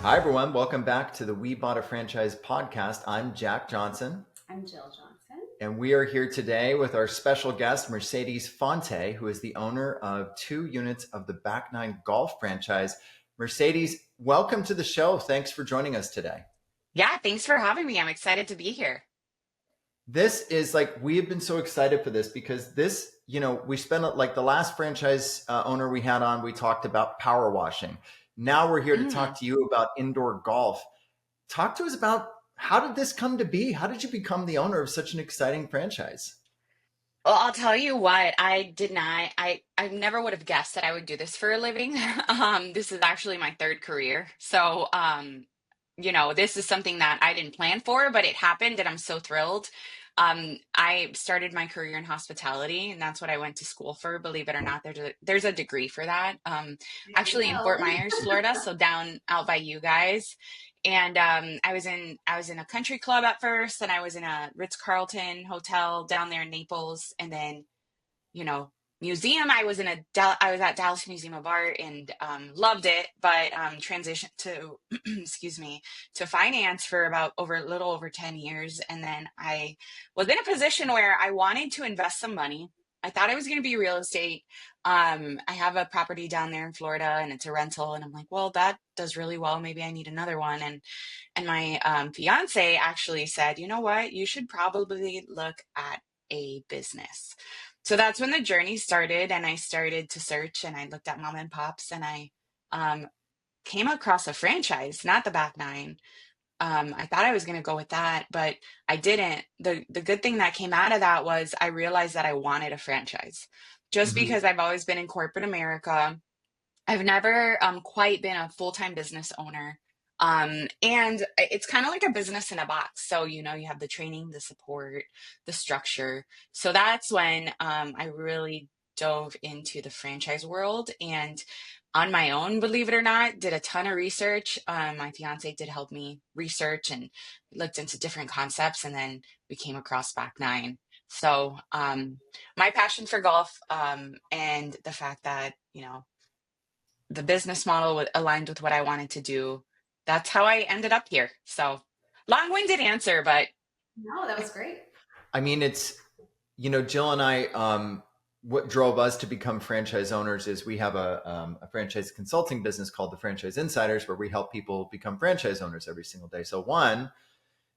Hi, everyone. Welcome back to the We Bought a Franchise podcast. I'm Jack Johnson, I'm Jill Johnson. and we are here today with our special guest, Mercedes Fonte, who is the owner of 2 units of the Back Nine Golf franchise. Mercedes, welcome to the show. Thanks for joining us today. Yeah, thanks for having me. I'm excited to be here. This is we have been so excited for this because we spent like the last franchise owner we had on, we talked about power washing. Now we're here to Mm. talk to you about indoor golf. Talk to us about how did this come to be? How did you become the owner of such an exciting franchise? Well, I'll tell you what, I did not, I never would have guessed that I would do this for a living. This is actually my third career. This is something that I didn't plan for, but it happened and I'm so thrilled. I started my career in hospitality and that's what I went to school for, believe it or not. There's a degree for that. There you Actually in Fort go. Myers, Florida, so down out by you guys. And I was in a country club at first, and I was in a Ritz-Carlton hotel down there in Naples, and then you know museum. I was at Dallas Museum of Art and loved it, but transitioned to excuse me, to finance for about over a little over 10 years, and then I was in a position where I wanted to invest some money. I thought I was going to be real estate. I have a property down there in Florida and it's a rental, and I'm like, well, that does really well. Maybe I need another one. And my fiance actually said, you know what? You should probably look at a business. So that's when the journey started, and I started to search and I looked at mom and pops, and I um, came across a franchise, not the back nine. I thought I was going to go with that, but I didn't. The good thing that came out of that was I realized that I wanted a franchise just Mm-hmm. because I've always been in corporate America. I've never quite been a full-time business owner. And it's kind of like a business in a box. So, you have the training, the support, the structure. So that's when I really dove into the franchise world and on my own, believe it or not, did a ton of research. My fiance did help me research and looked into different concepts, and then we came across Back Nine. So, my passion for golf and the fact that, the business model aligned with what I wanted to do. That's how I ended up here. So long-winded answer, but No, that was great. I mean, Jill and I, what drove us to become franchise owners is we have a franchise consulting business called the Franchise Insiders, where we help people become franchise owners every single day. So one,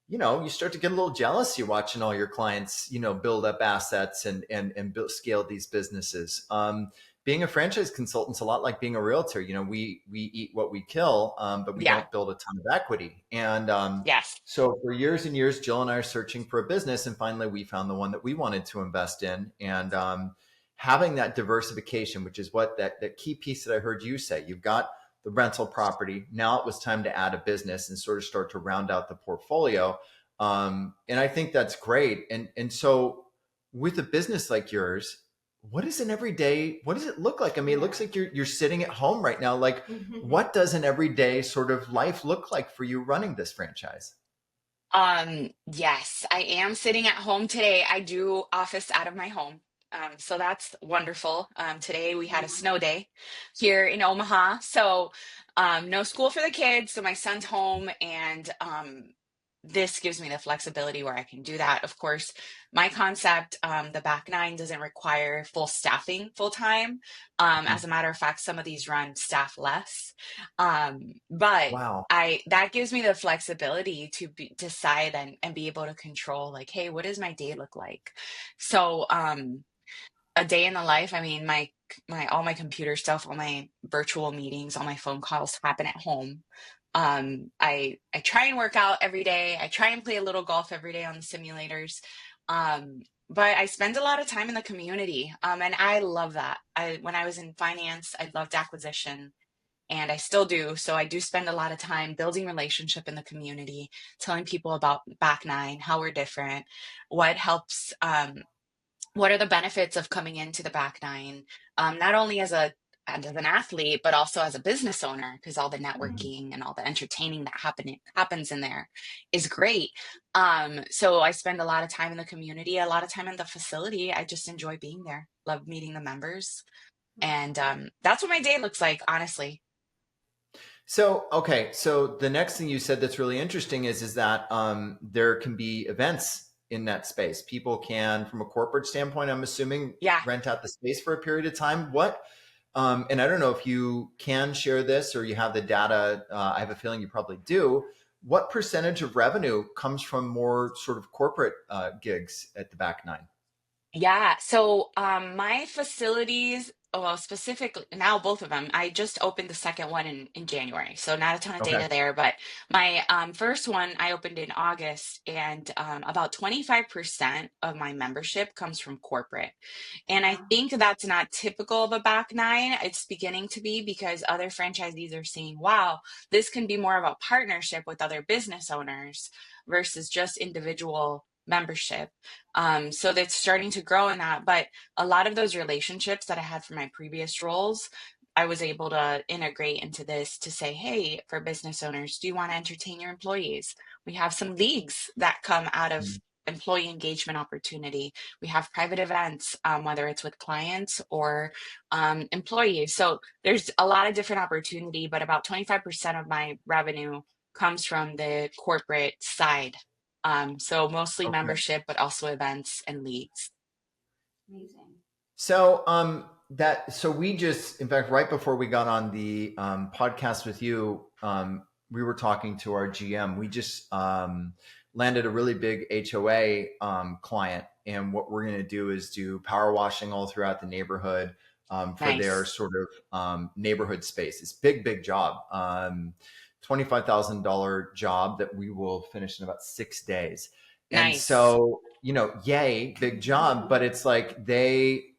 you start to get a little jealous. You're watching all your clients, build up assets and build, scale these businesses. Being a franchise consultant's a lot like being a realtor. We eat what we kill, but we yeah, don't build a ton of equity. And yes. so for years and years, Jill and I are searching for a business, and finally we found the one that we wanted to invest in. And having that diversification, which is what that key piece that I heard you say, you've got the rental property. Now it was time to add a business and sort of start to round out the portfolio. And I think that's great. And so with a business like yours, what is an everyday, what does it look like? I mean, it Yeah. looks like you're sitting at home right now. Like, what does an everyday sort of life look like for you running this franchise? Yes, I am sitting at home today. I do office out of my home. So that's wonderful. Today we had a snow day here in Omaha. So no school for the kids. So my son's home, and this gives me the flexibility where I can do that. Of course, my concept, the back nine, doesn't require full staffing full time. As a matter of fact, some of these run staff less. But Wow. I that gives me the flexibility to decide and be able to control, like, hey, what does my day look like? So a day in the life, I mean, my all my computer stuff, all my virtual meetings, all my phone calls happen at home. I try and work out every day. I try and play a little golf every day on the simulators. But I spend a lot of time in the community. And I love that. When I was in finance, I loved acquisition, and I still do. So I do spend a lot of time building relationship in the community, telling people about Back Nine, how we're different, what helps, what are the benefits of coming into the Back Nine, not only as an athlete, but also as a business owner, because all the Mhm. networking and all the entertaining that happens in there is great. So I spend a lot of time in the community, a lot of time in the facility. I just enjoy being there, love meeting the members, That's and great. that's what my day looks like, honestly. So, okay, so the next thing you said that's really interesting is that there can be events in that space. People can, from a corporate standpoint, I'm assuming, Yeah. rent out the space for a period of time. What and I don't know if you can share this or you have the data. I have a feeling you probably do. What percentage of revenue comes from more sort of corporate gigs at the back nine? Yeah. So my facilities, well, specifically now both of them, I just opened the second one in January. So not a ton of Okay. data there, but my first one I opened in August, and about 25% of my membership comes from corporate. And I Wow. think that's not typical of a back nine. It's beginning to be because other franchisees are seeing, wow, this can be more of a partnership with other business owners versus just individual membership. So that's starting to grow in that. But a lot of those relationships that I had from my previous roles, I was able to integrate into this to say, hey, for business owners, do you want to entertain your employees? We have some leagues that come out of employee engagement opportunity. We have private events, whether it's with clients or employees. So there's a lot of different opportunity, but about 25% of my revenue comes from the corporate side. So mostly Okay. membership, but also events and leagues. Amazing. So so we just, in fact, right before we got on the podcast with you, we were talking to our GM. We just landed a really big HOA client, and what we're going to do is do power washing all throughout the neighborhood for their Nice, sort of neighborhood space. It's big job. $25,000 job that we will finish in about 6 days. And nice. so, yay, big job, but it's like they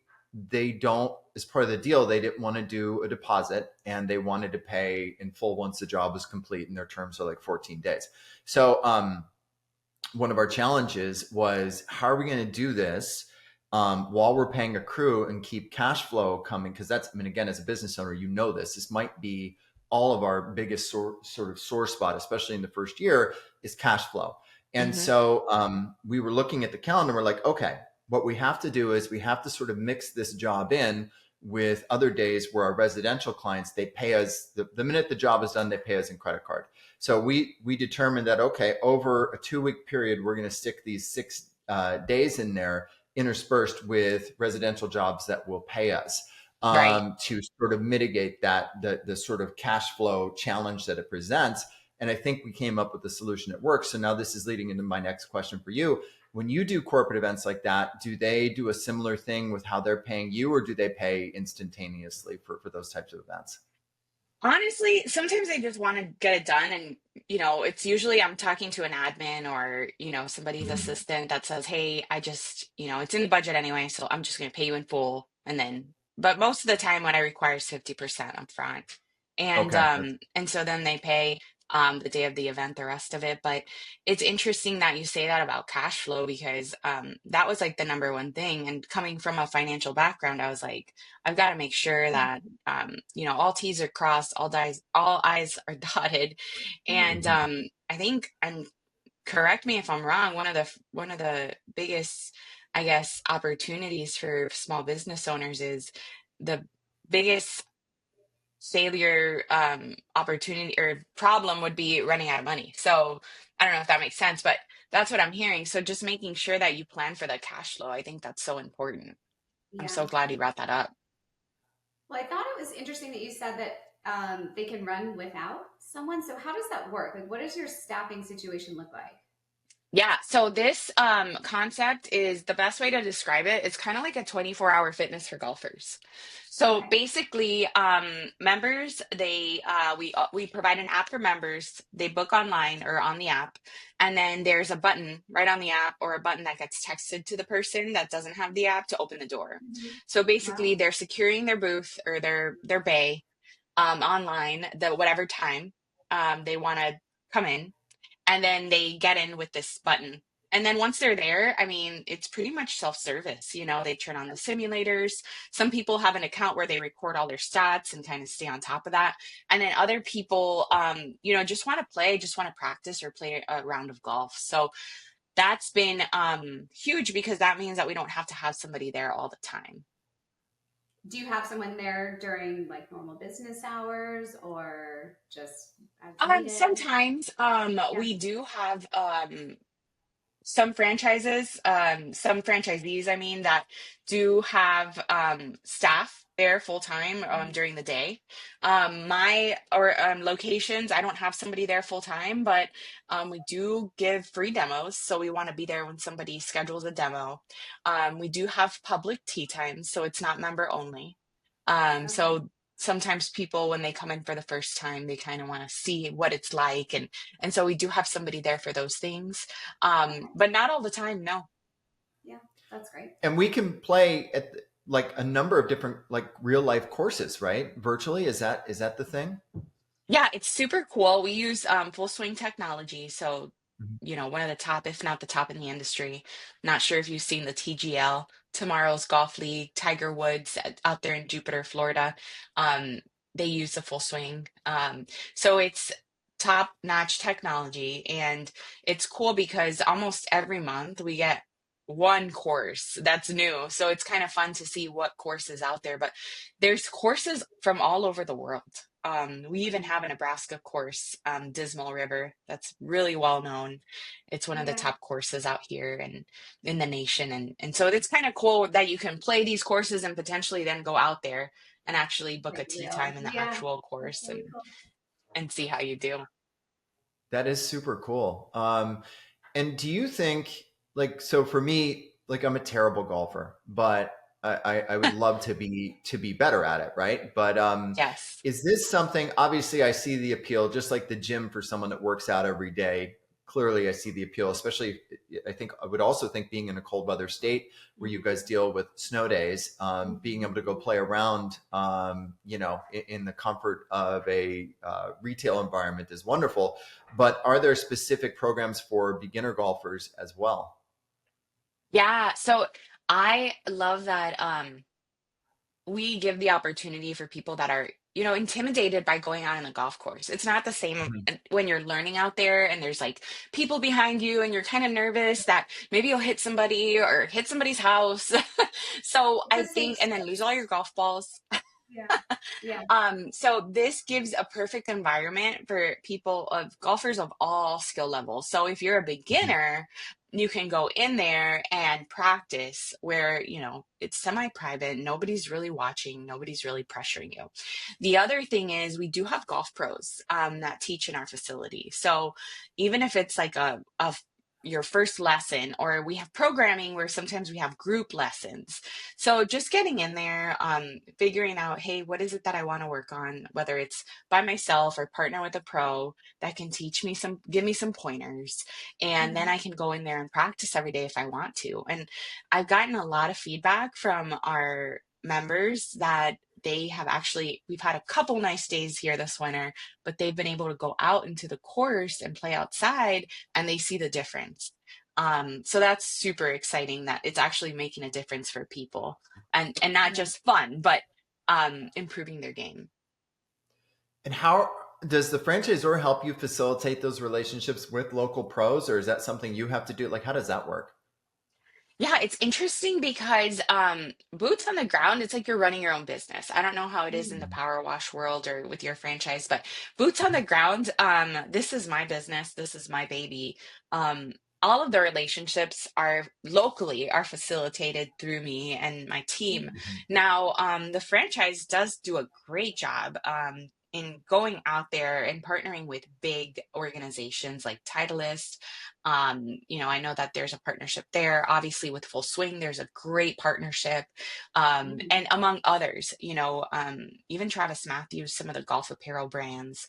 don't, as part of the deal, they didn't want to do a deposit and they wanted to pay in full once the job was complete, and their terms are like 14 days. So one of our challenges was, how are we going to do this while we're paying a crew and keep cash flow coming? Because that's, I mean, again, as a business owner, this might be all of our biggest sort of sore spot, especially in the first year, is cash flow. And Hmm. so we were looking at the calendar. We're like, okay, what we have to do is we have to sort of mix this job in with other days where our residential clients, they pay us the minute the job is done, they pay us in credit card. So we determined that, okay, over a 2 week period, we're going to stick these 6 days in there, interspersed with residential jobs that will pay us Right. to sort of mitigate that the sort of cash flow challenge that it presents. And I think we came up with a solution that works. So now this is leading into my next question for you. When you do corporate events like that, do they do a similar thing with how they're paying you, or do they pay instantaneously for those types of events? Honestly, sometimes I just want to get it done. And, it's usually I'm talking to an admin or, somebody's Mhm. assistant that says, hey, it's in the budget anyway. So I'm just going to pay you in full. And then, but most of the time what I require is 50% upfront. And, Okay. and so then they pay, the day of the event, the rest of it. But it's interesting that you say that about cash flow because, that was like the number one thing. And coming from a financial background, I was like, I've got to make sure that all T's are crossed, all I's are dotted. And Mhm. I think, and correct me if I'm wrong, one of the biggest, I guess, opportunities for small business owners is the biggest failure opportunity or problem would be running out of money. So I don't know if that makes sense, but that's what I'm hearing. So just making sure that you plan for the cash flow, I think that's so important. I'm Yeah. so glad you brought that up. Well, I thought it was interesting that you said that they can run without someone. So how does that work? Like, what does your staffing situation look like? Yeah, so this concept is the best way to describe it. It's kind of like a 24-hour fitness for golfers. So Okay. basically, members we provide an app for members. They book online or on the app, and then there's a button right on the app or a button that gets texted to the person that doesn't have the app to open the door. Mhm. So basically, Wow. they're securing their booth or their bay online the whatever time they want to come in, and then they get in with this button. And then once they're there, I mean, it's pretty much self-service. They turn on the simulators. Some people have an account where they record all their stats and kind of stay on top of that. And then other people, just want to play, just want to practice or play a round of golf. So that's been huge because that means that we don't have to have somebody there all the time. do you have someone there during like normal business hours or just as needed? Sometimes Yeah. we do have some franchises, some franchisees, I mean, that do have staff there full time Mhm. during the day. My or locations, I don't have somebody there full time, but we do give free demos. So we want to be there when somebody schedules a demo. We do have public tea times, so it's not member only. Okay. So sometimes people, when they come in for the first time, they kind of want to see what it's like, and so we do have somebody there for those things, Okay. but not all the time, no. Yeah, that's great. And we can play at like a number of different like real life courses, right? Virtually. Is that the thing? Yeah, it's super cool. We use full swing technology. So, Mhm. one of the top, if not the top in the industry. Not sure if you've seen the TGL, Tomorrow's Golf League, Tiger Woods out there in Jupiter, Florida. Um, they use the full swing. So it's top-notch technology. And it's cool because almost every month we get one course that's new. So it's kind of fun to see what course is out there. But there's courses from all over the world. We even Mhm. have a Nebraska course, Dismal River, that's really well known. It's one of the Yeah, top courses out here and in the nation. And so it's kind of cool that you can play these courses and potentially then go out there and actually book a like tea real. time in the Yeah, actual that's course really and cool. see how you do. That is super cool. And do you think like so for me, like I'm a terrible golfer, but I would love to be better at it, right? But Yes. is this something obviously I see the appeal, just like the gym for someone that works out every day. Clearly I see the appeal, especially I think I would also think being in a cold weather state where you guys deal with snow days, being able to go play around, in the comfort of a retail environment is wonderful. But are there specific programs for beginner golfers as well? Yeah. So I love that. We give the opportunity for people that are, intimidated by going out on a golf course. It's not the same Mhm. when you're learning out there and there's like people behind you and you're kind of nervous that maybe you'll hit somebody or hit somebody's house. So It's a I safe think, and then lose all space. your golf balls. Yeah. Yeah. So this gives a perfect environment for people of golfers of all skill levels. So if you're a Mhm. beginner, you can go in there and practice where, it's semi-private, nobody's really watching, nobody's really pressuring you. The other thing is we do have golf pros that teach in our facility. So even if it's like your first lesson, or we have programming where sometimes we have group lessons, so just getting in there, figuring out, hey, what is it that I want to work on, whether it's by myself or partner with a pro that can give me some pointers. And then Mhm. I can go in there and practice every day if I want to. And I've gotten a lot of feedback from our members that we've had a couple nice days here this winter, but they've been able to go out into the course and play outside and they see the difference. So that's super exciting that it's actually making a difference for people and not Yeah. just fun, but improving their game. And how does the franchisor help you facilitate those relationships with local pros, or is that something you have to do? Like, how does that work? Yeah, it's interesting because boots on the ground, it's like you're running your own business. I don't know how it is in the Mhm. power wash world or with your franchise, but boots on the ground, this is my business, this is my baby. Um, all of the relationships are facilitated through me and my team. Mhm. Mhm. Now, the franchise does do a great job in going out there and partnering with big organizations like Titleist. I know that there's a partnership there. Obviously, with Full Swing, there's a great partnership, Mhm. and among others, even Travis Matthews, some of the golf apparel brands.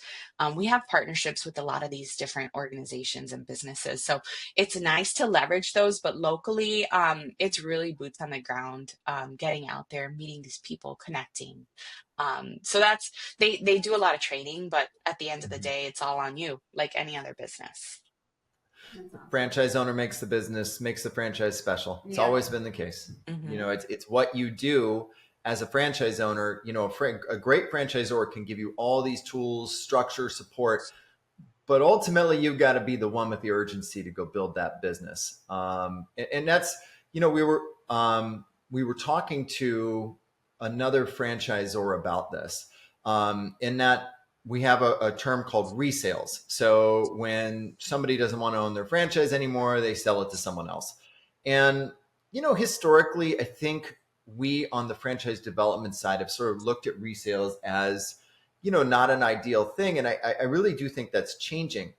We have partnerships with a lot of these different organizations and businesses. So it's nice to leverage those, but locally, it's really boots on the ground, getting out there, meeting these people, connecting. So they do a lot of training, but at the end of the Mhm. day, it's all on you, like any other business. That's awesome. Franchise owner makes the business, makes the franchise special. It's Yeah. always been the case. Hmm. It's what you do as a franchise owner. A great franchisor can give you all these tools, structure, support, but ultimately you've got to be the one with the urgency to go build that business. And that's, we were talking to another franchisor about this, in that we have a term called resales. So when somebody doesn't want to own their franchise anymore, they sell it to someone else. And, historically, I think we on the franchise development side have sort of looked at resales as, not an ideal thing. And I really do think that's changing.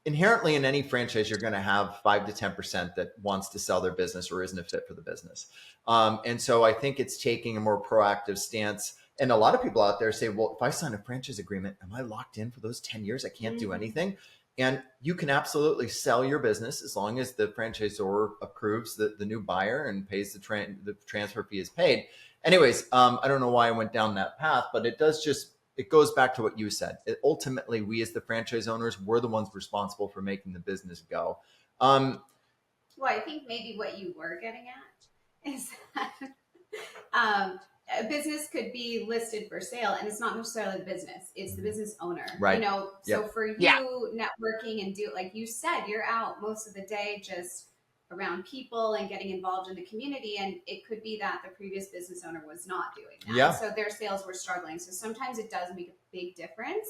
Inherently in any franchise, you're going to have 5 to 10% that wants to sell their business or isn't a fit for the business. And so I think it's taking a more proactive stance. And a lot of people out there say, well, if I sign a franchise agreement, am I locked in for those 10 years? I can't do anything. And you can absolutely sell your business as long as the franchisor approves the new buyer and pays the transfer fee is paid. Anyways, I don't know why I went down that path, but it goes back to what you said. Ultimately, we as the franchise owners, we're the ones responsible for making the business go. Well, I think maybe what you were getting at is that a business could be listed for sale, and it's not necessarily the business; it's the business owner. Right. So for you, networking and like you said, you're out most of the day just around people and getting involved in the community, and it could be that the previous business owner was not doing that. Yeah. So their sales were struggling. So sometimes it does make a big difference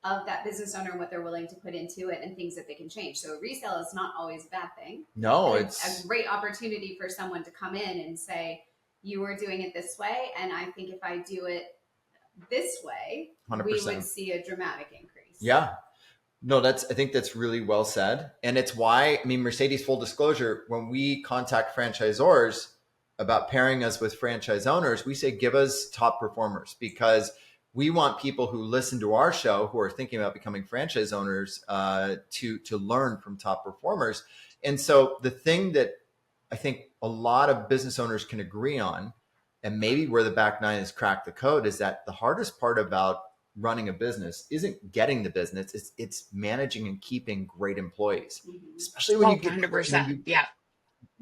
of that business owner and what they're willing to put into it and things that they can change. So resale is not always a bad thing. No, it's a great opportunity for someone to come in and say, you were doing it this way, and I think if I do it this way, 100%. we would see a dramatic increase. Yeah. No, I think that's really well said. And it's why, Mercedes, full disclosure, when we contact franchisors about pairing us with franchise owners, we say, give us top performers, because we want people who listen to our show, who are thinking about becoming franchise owners, to learn from top performers. And so the thing that I think a lot of business owners can agree on, and maybe where the back nine has cracked the code, is that the hardest part about running a business isn't getting the business, it's managing and keeping great employees. Especially when you get 100%.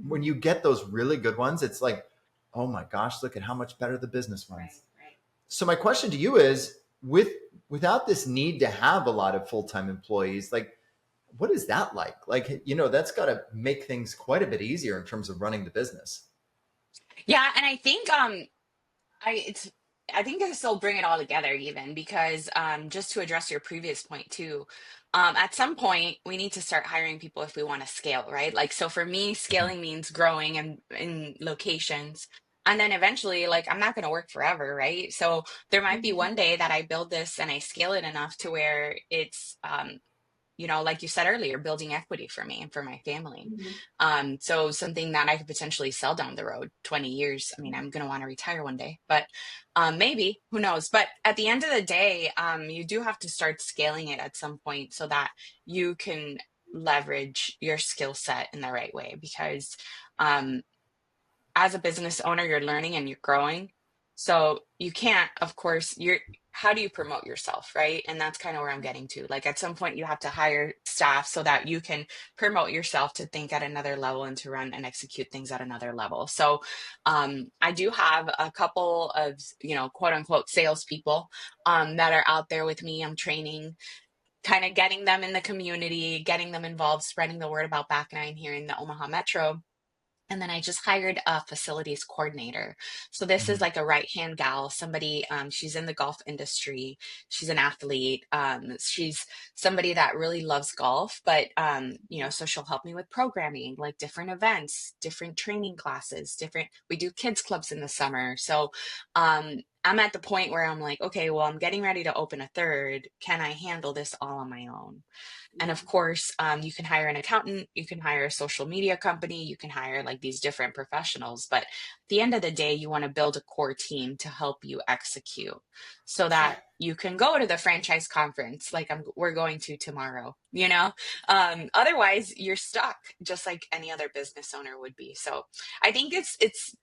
when you get those really good ones, it's like, oh my gosh, look at how much better the business runs. Right. So my question to you is, without this need to have a lot of full-time employees, like, what is that like? Like, that's got to make things quite a bit easier in terms of running the business. Yeah, and I think I think this will bring it all together, even because just to address your previous point too, at some point we need to start hiring people if we want to scale, right? Like, so for me, scaling means growing and in locations. And then eventually, like, I'm not going to work forever, right? So there might be one day that I build this and I scale it enough to where it's like you said earlier, building equity for me and for my family. So something that I could potentially sell down the road 20 years. I'm going to want to retire one day, but maybe, who knows? But at the end of the day, you do have to start scaling it at some point so that you can leverage your skill set in the right way. Because as a business owner, you're learning and you're growing. So you can't, of course, how do you promote yourself, right? And that's kind of where I'm getting to. Like, at some point you have to hire staff so that you can promote yourself to think at another level and to run and execute things at another level. So I do have a couple of, quote unquote salespeople that are out there with me. I'm training, kind of getting them in the community, getting them involved, spreading the word about Back Nine here in the Omaha Metro. And then I just hired a facilities coordinator. So this is like a right-hand gal, somebody, she's in the golf industry. She's an athlete. She's somebody that really loves golf, but, so she'll help me with programming, like different events, different training classes, we do kids clubs in the summer. So, I'm at the point where I'm like, okay, well, I'm getting ready to open a third. Can I handle this all on my own? And of course, you can hire an accountant, you can hire a social media company, you can hire like these different professionals. But at the end of the day, you want to build a core team to help you execute so that you can go to the franchise conference like we're going to tomorrow, Otherwise, you're stuck just like any other business owner would be. So I think it's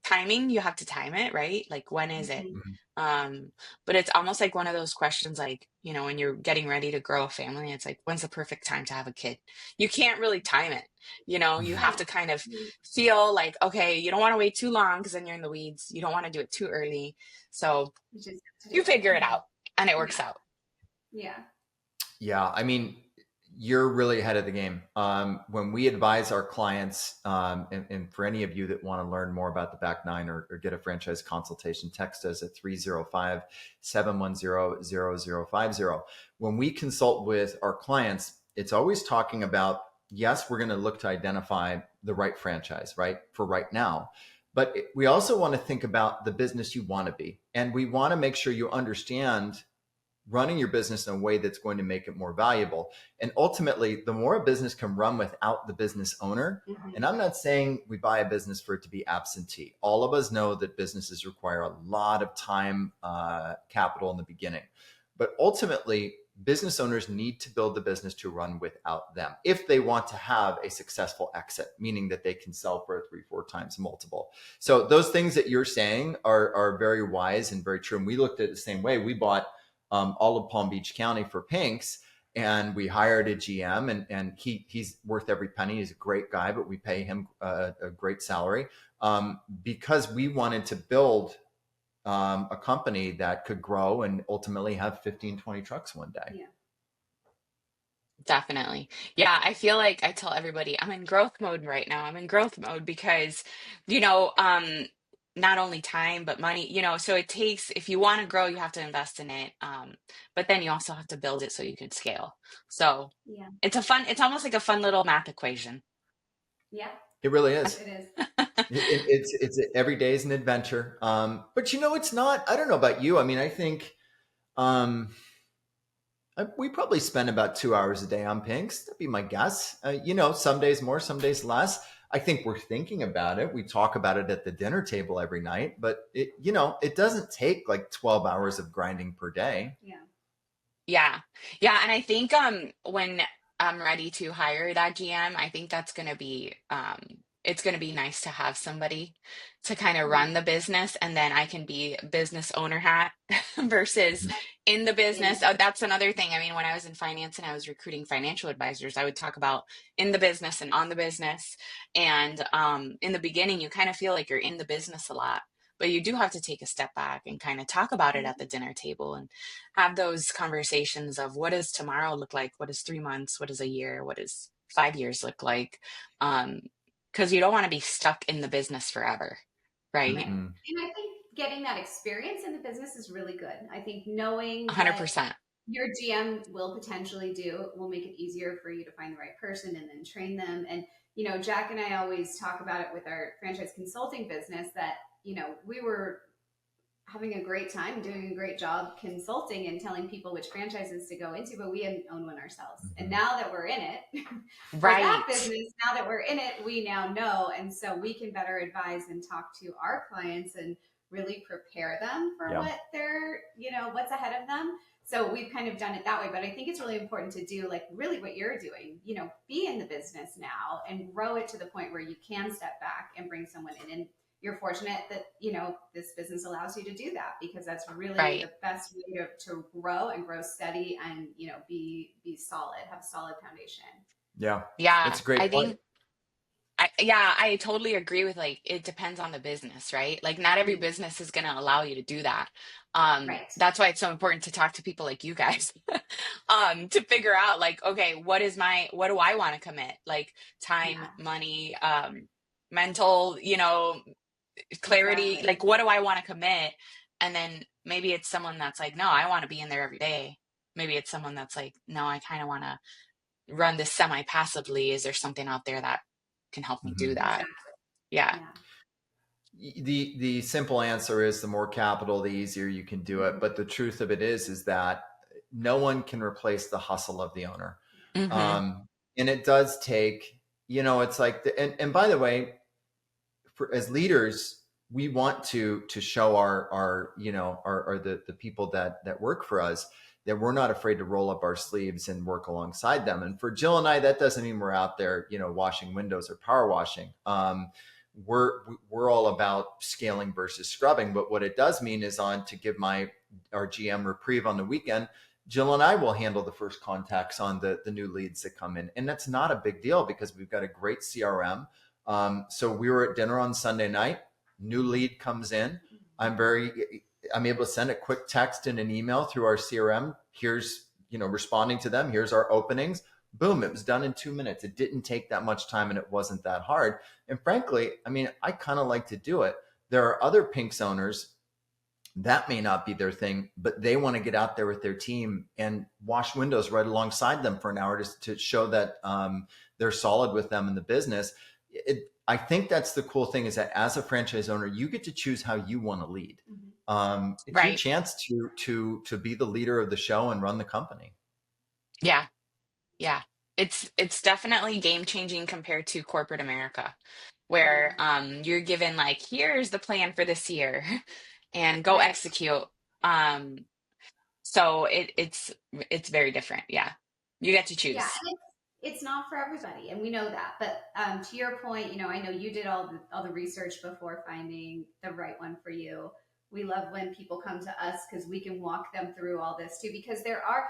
timing. You have to time it, right? Like, when is it? But it's almost like one of those questions, like, when you're getting ready to grow a family, it's like, when's the perfect time to have a kid? You can't really time it. You have to kind of feel like, okay, you don't want to wait too long because then you're in the weeds. You don't want to do it too early. So you figure it out and it works out. Yeah. Yeah. you're really ahead of the game. When we advise our clients, and for any of you that want to learn more about the back nine or get a franchise consultation, text us at 305-710-0050. When we consult with our clients, it's always talking about, yes, we're going to look to identify the right franchise, right? For right now. But we also want to think about the business you want to be. And we want to make sure you understand running your business in a way that's going to make it more valuable. And ultimately, the more a business can run without the business owner, and I'm not saying we buy a business for it to be absentee. All of us know that businesses require a lot of time, capital in the beginning. But ultimately, business owners need to build the business to run without them if they want to have a successful exit, meaning that they can sell for a 3-4 times multiple. So those things that you're saying are very wise and very true. And we looked at it the same way. We bought all of Palm Beach County for Pinks, and we hired a GM, and he's worth every penny. He's a great guy, but we pay him a great salary because we wanted to build a company that could grow and ultimately have 15, 20 trucks one day. Yeah. Definitely. Yeah, I feel like I tell everybody I'm in growth mode right now. I'm in growth mode because, you know, not only time, but money, you know, so it takes, if you want to grow, you have to invest in it. But then you also have to build it so you can scale. So Yeah. it's almost like a fun little math equation. Yeah. It really is. It is. It's every day is an adventure. But you know, it's not, I don't know about you. I mean, I think, we probably spend about 2 hours a day on Pinks. That'd be my guess. You know, some days more, some days less. I think we're thinking about it. We talk about it at the dinner table every night, but it, you know, it doesn't take like 12 hours of grinding per day. Yeah. Yeah. Yeah. And I think when I'm ready to hire that GM, I think that's gonna be it's gonna be nice to have somebody to kind of run the business, and then I can be business owner hat versus in the business. Oh, that's another thing. I mean, when I was in finance and I was recruiting financial advisors, I would talk about in the business and on the business. And in the beginning, you kind of feel like you're in the business a lot, but you do have to take a step back and kind of talk about it at the dinner table and have those conversations of what does tomorrow look like? What does 3 months? What does a year? What does 5 years look like? Because you don't want to be stuck in the business forever, right? Right. And I think getting that experience in the business is really good. I think knowing what 100%. your GM will potentially do will make it easier for you to find the right person and then train them. And, you know, Jack and I always talk about it with our franchise consulting business that, you know, we were having a great time doing a great job consulting and telling people which franchises to go into, but we hadn't owned one ourselves. And now that we're in it for that Right. business, now that we're in it, we now know. And so we can better advise and talk to our clients and really prepare them for what they're, you know, what's ahead of them. So we've kind of done it that way. But I think it's really important to do like really what you're doing, you know, be in the business now and grow it to the point where you can step back and bring someone in. And you're fortunate that, you know, this business allows you to do that because that's really the best way to grow and grow steady and, you know, be solid, have a solid foundation. Yeah. Yeah. It's a great point. I totally agree with like, it depends on the business, right? Like not every business is going to allow you to do that. That's why it's so important to talk to people like you guys, to figure out like, okay, what do I want to commit? Like time, money, mental, you know, clarity, like what do I want to commit? And then maybe it's someone that's like, no, I want to be in there every day. Maybe it's someone that's like, no, I kind of want to run this semi passively. Is there something out there that can help me do that? Yeah. The simple answer is the more capital, the easier you can do it. But the truth of it is that no one can replace the hustle of the owner. And it does take, you know, it's like, and by the way, as leaders, we want to show our you know, the people that work for us that we're not afraid to roll up our sleeves and work alongside them. And for Jill and I, that doesn't mean we're out there, you know, washing windows or power washing. We're all about scaling versus scrubbing. But what it does mean is to give our GM reprieve on the weekend, Jill and I will handle the first contacts on the new leads that come in. And that's not a big deal because we've got a great CRM. So we were at dinner on Sunday night, new lead comes in. I'm able to send a quick text and an email through our CRM. Here's, you know, responding to them. Here's our openings. boom, it was done in 2 minutes. It didn't take that much time and it wasn't that hard. And frankly, I mean, I kind of like to do it. There are other Pinks owners that may not be their thing, but they want to get out there with their team and wash windows right alongside them for an hour to show that they're solid with them in the business. I think that's the cool thing, is that as a franchise owner, you get to choose how you want to lead. It's your Right. chance to be the leader of the show and run the company. Yeah. Yeah. It's definitely game changing compared to corporate America, where Yeah. you're given like, here's the plan for this year and go Right. execute. Um, so it's very different. Yeah. You get to Yeah, choose. and it's not for everybody, and we know that. But to your point, I know you did all the research before finding the right one for you. We love when people come to us because we can walk them through all this too. Because there are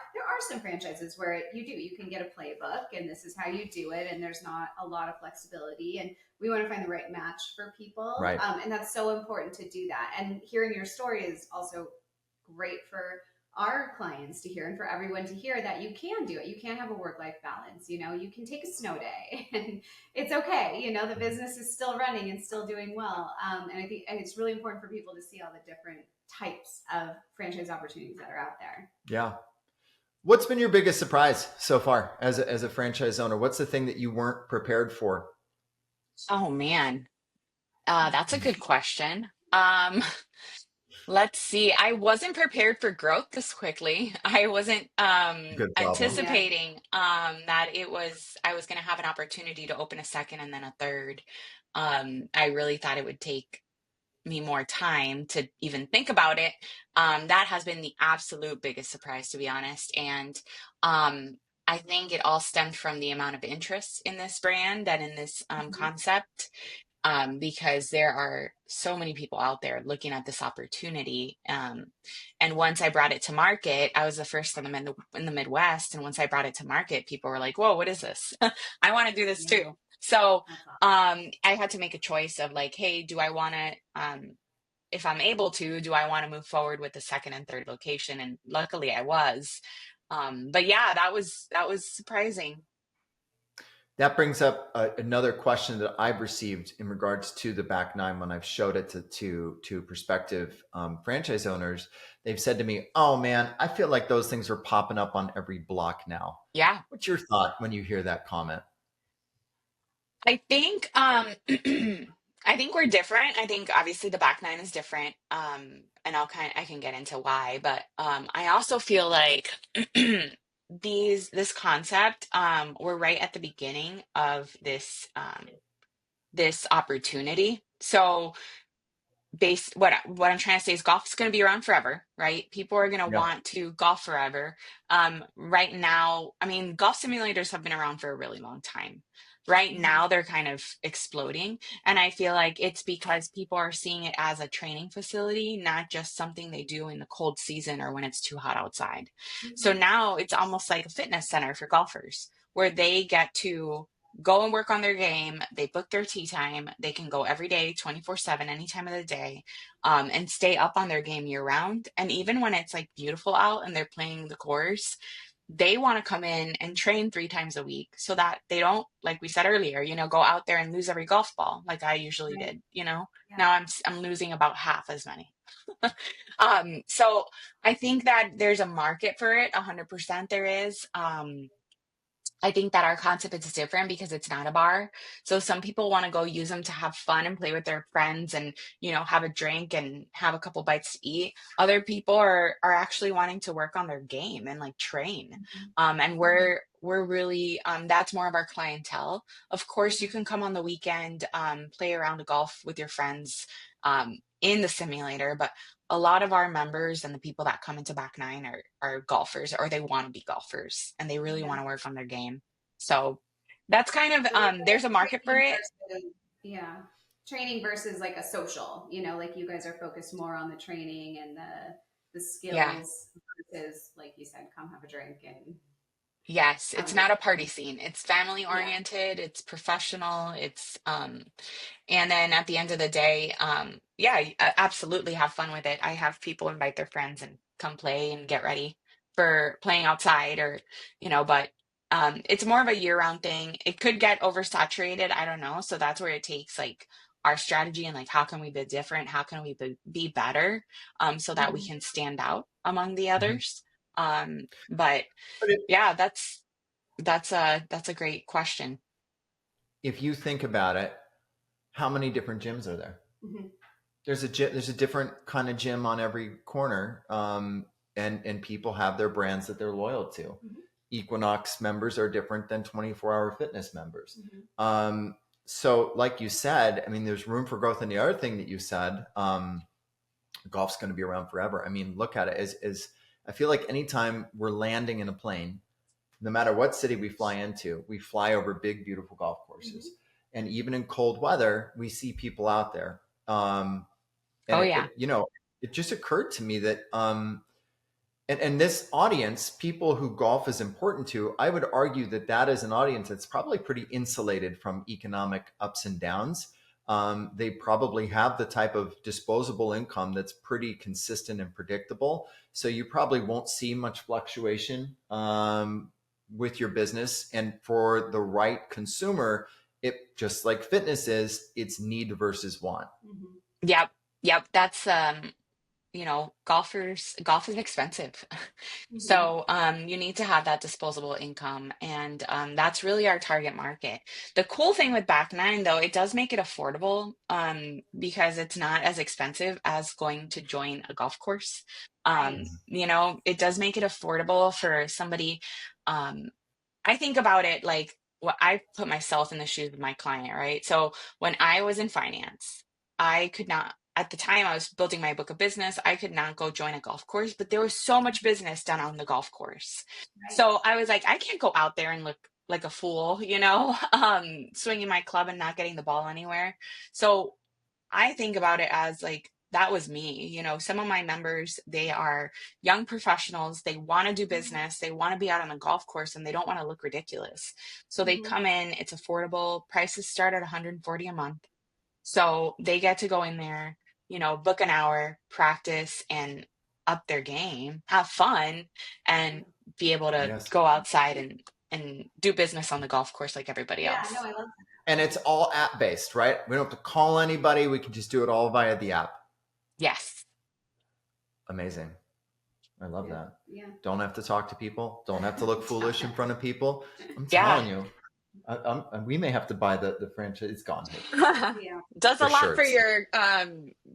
some franchises where you can get a playbook and this is how you do it, and there's not a lot of flexibility. And we want to find the right match for people, Right. and that's so important to do that. And hearing your story is also great for our clients to hear and for everyone to hear that you can do it. You can have a work-life balance. You can take a snow day and it's okay. The business is still running and still doing well. And I think it's really important for people to see all the different types of franchise opportunities that are out there. Yeah. What's been your biggest surprise so far as a franchise owner? What's the thing that you weren't prepared for? Oh man. That's a good question. Let's see. I wasn't prepared for growth this quickly. I wasn't Good problem. Yeah. anticipating that I was going to have an opportunity to open a second and then a third. I really thought it would take me more time to even think about it. That has been the absolute biggest surprise, to be honest. And I think it all stemmed from the amount of interest in this brand and in this Mhm. concept, because there are so many people out there looking at this opportunity. And once I brought it to market, I was the first of them in the Midwest. And once I brought it to market, people were like, "Whoa, what is this? I want to do this Yeah. too." So That's awesome. I had to make a choice of like, hey, do I want to, if I'm able to, do I want to move forward with the second and third location? And luckily, I was. But yeah, that was surprising. That brings up another question that I've received in regards to the back nine when I've showed it to prospective franchise owners. They've said to me, "Oh man, I feel like those things are popping up on every block now." Yeah. What's your thought when you hear that comment? I think I think we're different. I think obviously the back nine is different. And I can get into why, but I also feel like this concept, we're right at the beginning of this opportunity. So what I'm trying to say is golf is going to be around forever, right? People are going to Yeah. want to golf forever. Right now, I mean, golf simulators have been around for a really long time. Right Mhm. now, they're kind of exploding. And I feel like it's because people are seeing it as a training facility, not just something they do in the cold season or when it's too hot outside. So Mhm. now it's almost like a fitness center for golfers where they get to go and work on their game. They book their tee time. They can go every day, 24/7, any time of the day, and stay up on their game year round. And even when it's like beautiful out and they're playing the course, they want to come in and train 3 times a week so that they don't, like we said earlier, go out there and lose every golf ball like I usually Right. did. Yeah. Now I'm losing about half as many. So I think that there's a market for it. 100% there is. I think that our concept is different because it's not a bar. So some people want to go use them to have fun and play with their friends and, have a drink and have a couple bites to eat. Other people are actually wanting to work on their game and like train. Mhm. And Mhm. we're really that's more of our clientele. Of course, you can come on the weekend, play around golf with your friends in the simulator, but a lot of our members and the people that come into back nine are golfers, or they want to be golfers and they really Yeah. want to work on their game. So that's kind of So it's there's a like market for training it. versus, yeah, training versus like a social. Like you guys are focused more on the training and the Yeah. skills versus, like you said, come have a drink and Yes, have it's a good not a party time. scene. It's family Yeah. oriented, it's professional, it's and then at the end of the day, yeah, absolutely have fun with it. I have people invite their friends and come play and get ready for playing outside, or but It's more of a year-round thing. It could get oversaturated. I don't know. So that's where it takes like our strategy and like how can we be different? How can we be better so that we Mhm. can stand out among the Mhm. others? But But yeah, that's a great question. if you think about it, how many different gyms are there? Mhm. There's a gym, there's a different kind of gym on every corner, and people have their brands that they're loyal to. Mhm. Equinox members are different than 24-hour fitness members. Mhm. So, like you said, I mean, there's room for growth. And the other thing that you said, golf's going to be around forever. I mean, look at it as I feel like anytime we're landing in a plane, no matter what city we fly into, we fly over big, beautiful golf courses. Mhm. And even in cold weather, we see people out there. And Oh yeah. it just occurred to me that, and this audience, people who golf is important to, I would argue that that is an audience that's probably pretty insulated from economic ups and downs. They probably have the type of disposable income that's pretty consistent and predictable. So you probably won't see much fluctuation with your business. And for the right consumer, it just like fitness is, it's need versus want. Mhm. Yep. Yep. That's golf is expensive. Mhm. So you need to have that disposable income, and that's really our target market. The cool thing with back nine though, it does make it affordable because it's not as expensive as going to join a golf course. Right. It does make it affordable for somebody. um, I think about it like what I put myself in the shoes of my client, right? So when I was in finance, I could not, at the time I was building my book of business, I could not go join a golf course, but there was so much business done on the golf course. Right. So I was like, I can't go out there and look like a fool, swinging my club and not getting the ball anywhere. So I think about it as like that was me. Some of my members, they are young professionals. They want to do Mhm. business. They want to be out on the golf course and they don't want to look ridiculous. So they Mhm. come in, it's affordable. Prices start at 140 a month. So they get to go in there, book an hour, practice and up their game, have fun and be able to Yes. go outside and do business on the golf course like everybody Yeah. No, else. I love And it's all app based, right? We don't have to call anybody. We can just do it all via the app. Yes. Amazing. I love that. that. Yeah. Don't have to talk to people. Don't have to look foolish in front of people. I'm Yeah. telling you, we may have to buy the franchise. It's gone Yeah. Does a for lot sure.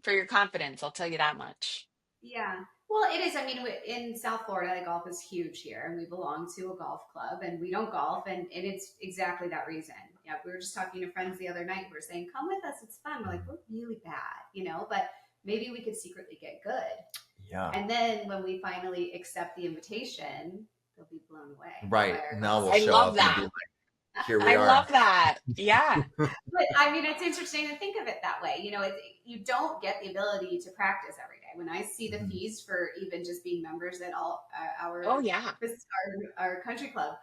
for your confidence, I'll tell you that much. Yeah. Well, it is. I mean, in South Florida, golf is huge here, and we belong to a golf club, and we don't golf, and it's exactly that reason. Yeah, we were just talking to friends the other night who were saying, "Come with us, it's fun." We're like, "We're really bad, but maybe we could secretly get good." Yeah. And then when we finally accept the invitation, they'll be blown away Right. by our Now golf we'll I show love up and be that. like, here we I are. love that. Yeah. But I mean, it's interesting to think of it that way. You don't get the ability to practice every day. When I see the Mhm. fees for even just being members at all Oh yeah. our country club,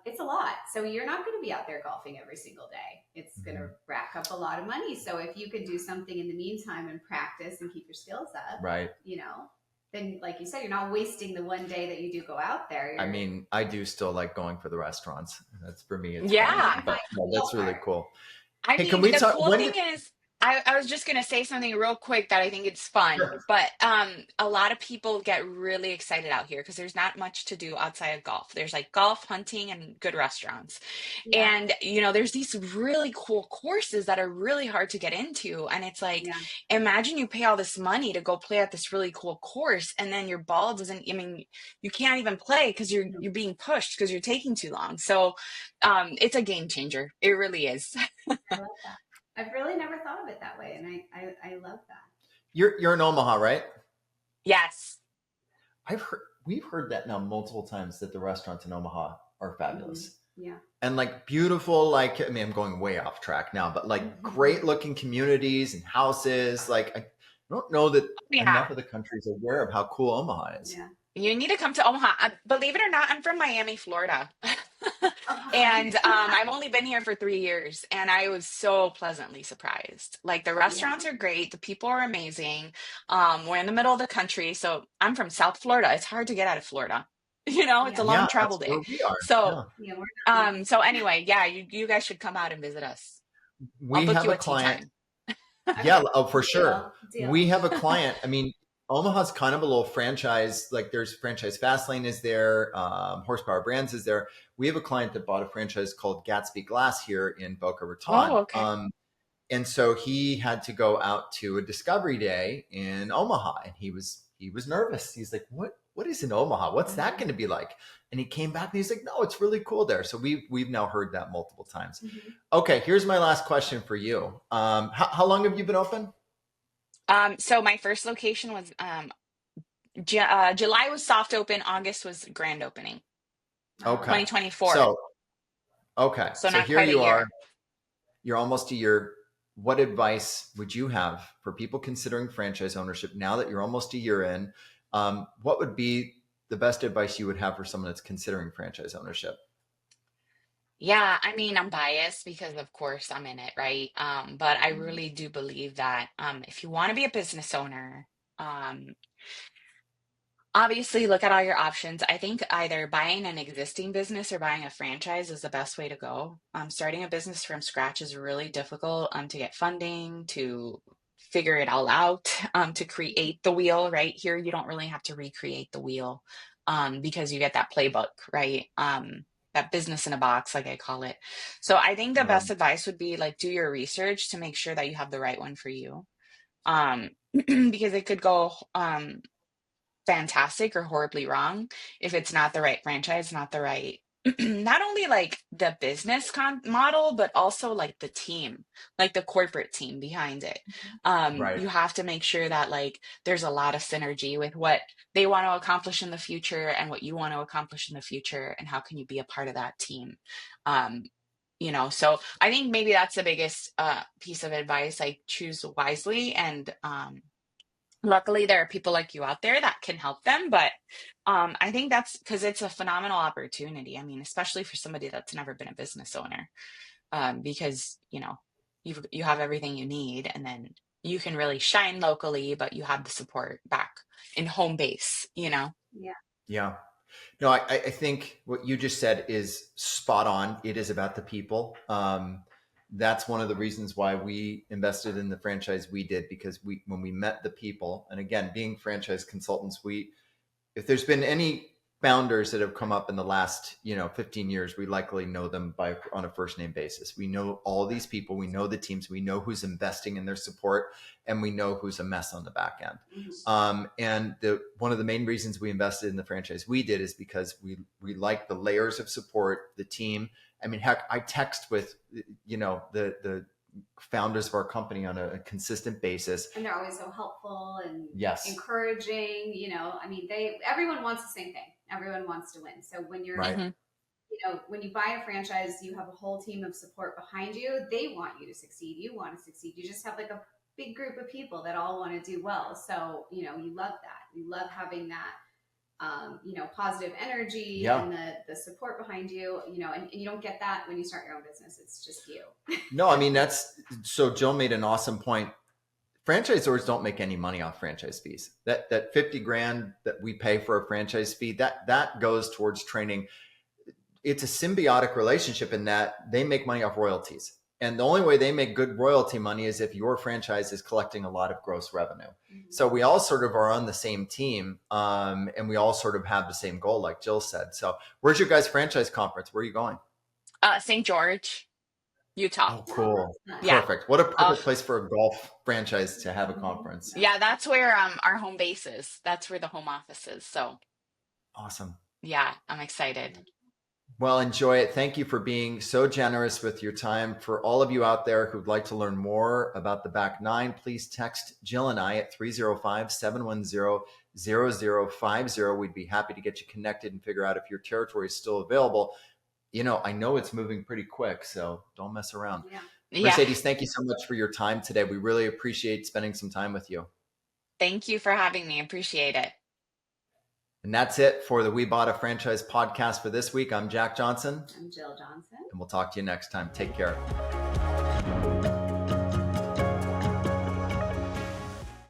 it's a lot. So you're not going to be out there golfing every single day. It's going to rack up a lot of money. So if you could do something in the meantime and practice and keep your skills up, Right. then like you said, you're not wasting the one day that you do go out there. I mean, I do still like going for the restaurants. That's for me. It's Yeah. fun. But no, that's really cool. I Hey, can mean, we the talk? cool thing is, I was just gonna say something real quick that I think it's fun, Sure. but a lot of people get really excited out here because there's not much to do outside of golf. There's like golf, hunting, and good restaurants. Yeah, And there's these really cool courses that are really hard to get into. And it's like, yeah, imagine you pay all this money to go play at this really cool course, and then your ball doesn't, I mean, you can't even play because you're being pushed because you're taking too long. So it's a game changer. It really is. I love that. I've really never thought of it that way, and I love that. You're in Omaha, right? Yes. We've heard that now multiple times that the restaurants in Omaha are fabulous. Mm-hmm. Yeah. And like beautiful, like, I mean, I'm going way off track now, but like great looking communities and houses. Like, I don't know that Yeah. enough of the country is aware of how cool Omaha is. Yeah. You need to come to Omaha. Believe it or not, I'm from Miami, Florida. And I've only been here for 3 years, and I was so pleasantly surprised. Like the restaurants are great, the people are amazing. We're in the middle of the country, so I'm from South Florida. It's hard to get out of Florida. It's a Yeah. long Yeah, travel that's where day. we are. So, Yeah. Yeah, we're not. so anyway, yeah, you guys should come out and visit us. I'll We book have you a a tea client. time. Yeah, Okay. oh, for sure. Deal. We have a client. I mean, Omaha's kind of a little franchise. Like there's franchise Fastlane is there, Horsepower Brands is there. We have a client that bought a franchise called Gatsby Glass here in Boca Oh, Raton. okay. And so he had to go out to a discovery day in Omaha, and he was nervous. He's like, what is in Omaha? What's that going to be like? And he came back and he's like, no, it's really cool there. So we've now heard that multiple times. Mhm. Okay, here's my last question for you. How long have you been open? So my first location was July was soft open, August was grand opening, Okay. 2024. So, okay. So So not here quite a you are. year. You're almost a year. What advice would you have for people considering franchise ownership now that you're almost a year in? What would be the best advice you would have for someone that's considering franchise ownership? Yeah, I mean, I'm biased because of course I'm in it, right? But I Mhm. really do believe that if you want to be a business owner, um, obviously look at all your options. I think either buying an existing business or buying a franchise is the best way to go. Starting a business from scratch is really difficult to get funding, to figure it all out, to create the wheel, right? Here, you don't really have to recreate the wheel because you get that playbook, right? That business in a box, like I call it. So I think the best advice would be like do your research to make sure that you have the right one for you. Because it could go fantastic or horribly wrong if it's not the right franchise, not the right not only like the business model, but also like the team, like the corporate team behind it. Right. You have to make sure that like there's a lot of synergy with what they want to accomplish in the future and what you want to accomplish in the future, and how can you be a part of that team. um, so I think maybe that's the biggest piece of advice, like choose wisely. And luckily there are people like you out there that can help them. But I think that's because it's a phenomenal opportunity. I mean, especially for somebody that's never been a business owner, because you have everything you need, and then you can really shine locally, but you have the support back in home base. Yeah. Yeah. No, I think what you just said is spot on. It is about the people. That's one of the reasons why we invested in the franchise we did, because when we met the people, and again, being franchise consultants, if there's been any founders that have come up in the last 15 years, we likely know them on a first name basis. We know all these people, we know the teams, we know who's investing in their support, and we know who's a mess on the back end. And one of the main reasons we invested in the franchise we did is because we like the layers of support, the team. I mean, heck, I text with the founders of our company on a consistent basis. And they're always so helpful and Yes. encouraging. I mean, everyone wants the same thing. Everyone wants to win. So when you're, Right. when you buy a franchise, you have a whole team of support behind you. They want you to succeed. You want to succeed. You just have like a big group of people that all want to do well. So, you love that. You love having that, positive energy. Yeah. And the support behind you, and you don't get that when you start your own business. It's just you. No, I mean, so Jill made an awesome point. Franchisors don't make any money off franchise fees. That 50 grand that we pay for a franchise fee, that goes towards training. It's a symbiotic relationship in that they make money off royalties. And the only way they make good royalty money is if your franchise is collecting a lot of gross revenue. Mm-hmm. So we all sort of are on the same team, and we all sort of have the same goal, like Jill said. So where's your guys' franchise conference? Where are you going? St. George, Utah. Oh, cool. Yeah. Perfect. What a perfect place for a golf franchise to have a conference. Yeah, that's where our home base is. That's where the home office is. So awesome. Yeah, I'm excited. Well, enjoy it. Thank you for being so generous with your time. For all of you out there who'd like to learn more about the Back Nine, please text Jill and I at 305-710-0050. We'd be happy to get you connected and figure out if your territory is still available. I know it's moving pretty quick, so don't mess around. Yeah. Mercedes, thank you so much for your time today. We really appreciate spending some time with you. Thank you for having me. Appreciate it. And that's it for the We Bought a Franchise podcast for this week. I'm Jack Johnson. I'm Jill Johnson. And we'll talk to you next time. Take care.